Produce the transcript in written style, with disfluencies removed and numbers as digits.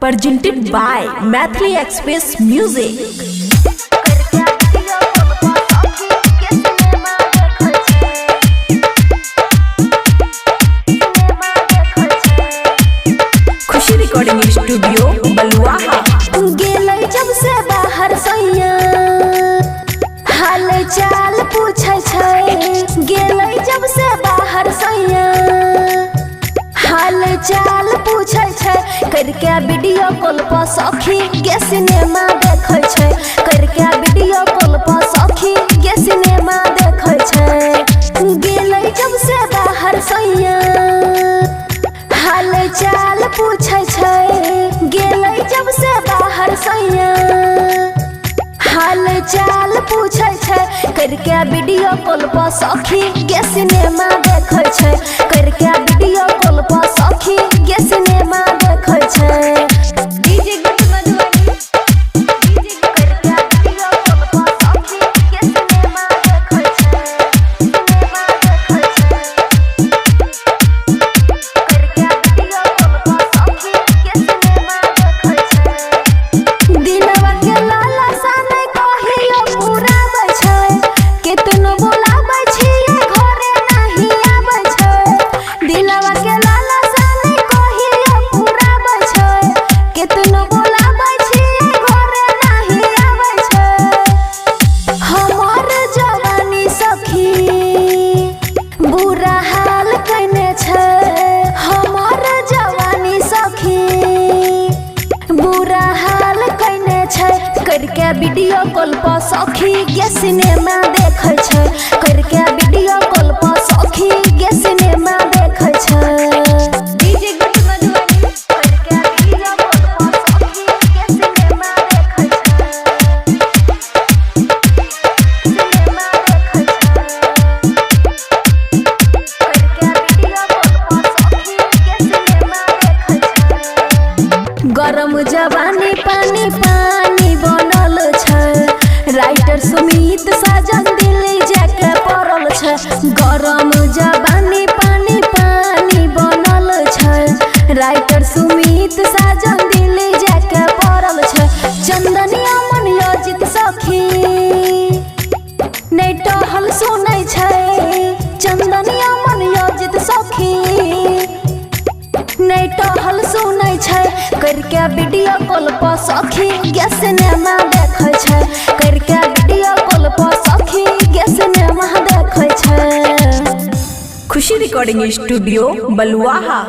presented by Mathli Express Music. Khushi recording studio Baluaha. गेलै जब से बाहर सैया हाल चाल पूछे छै। गेलै जब से बाहर सैया हाल चाल पूछे छै। करके वीडियो कॉल पर सखी गे सिनेमा देखे छै। करके वीडियो कॉल पर सखी गे सिनेमा देखे छै। गेलै जब से बाहर सैया हाल चाल पूछे छै। गेलै जब से बाहर सैया हाल चाल पूछे छै। करके वीडियो कॉल पर सखी गे सिनेमा देखे छै। करके वीडियो कॉल पर सखी गे सिनेमा देखे छै। डीजे गीत मधुबनी डीजे करके वीडियो कॉल पर सखी गे सिनेमा देखे छै। सिनेमा देखे छै। दिलवा के लाला साने कहियो पुराबै छै। केतनो बोलाबै छियै घरे नहीं आबै छै। दिलवा के लाला साने कहियो पुराबै छै। केतनो बोलाबै छियै घरे नहीं आबै छै। हमर जवानी सखी बुरा हाल कने छै। हमर जवानी सखी बुरा हाल कने छै। करके वीडियो कॉल पर सखी गे सिनेमा देखे छै। करके वीडियो कॉल पर सखी गे सिनेमा देखे छै। डीजे गीत मधुबनी करके वीडियो कॉल पर सखी गे सिनेमा देखे छै। सिनेमा देखे छै। करके वीडियो कॉल पर सखी गे सिनेमा देखे छै। गरम जवानी पानी पानी बनल छै। राइटर सुमित साजन दिल्ली जाके पड़ल छै। गरम जवानी पानी पानी बनल छै। राइटर सुमित साजन दिल्ली जाके पड़ल छै। चंदनिया मन योजित सखी नहीं टहल सुनै छै। चंदनिया मन योजित सखी नहीं टहल सुनै छै। करके वीडियो कॉल पर सखी गे सिनेमा देखे छै। करके वीडियो कॉल पर सखी गे सिनेमा देखे छै। खुशी रिकॉर्डिंग स्टूडियो बलुआहा।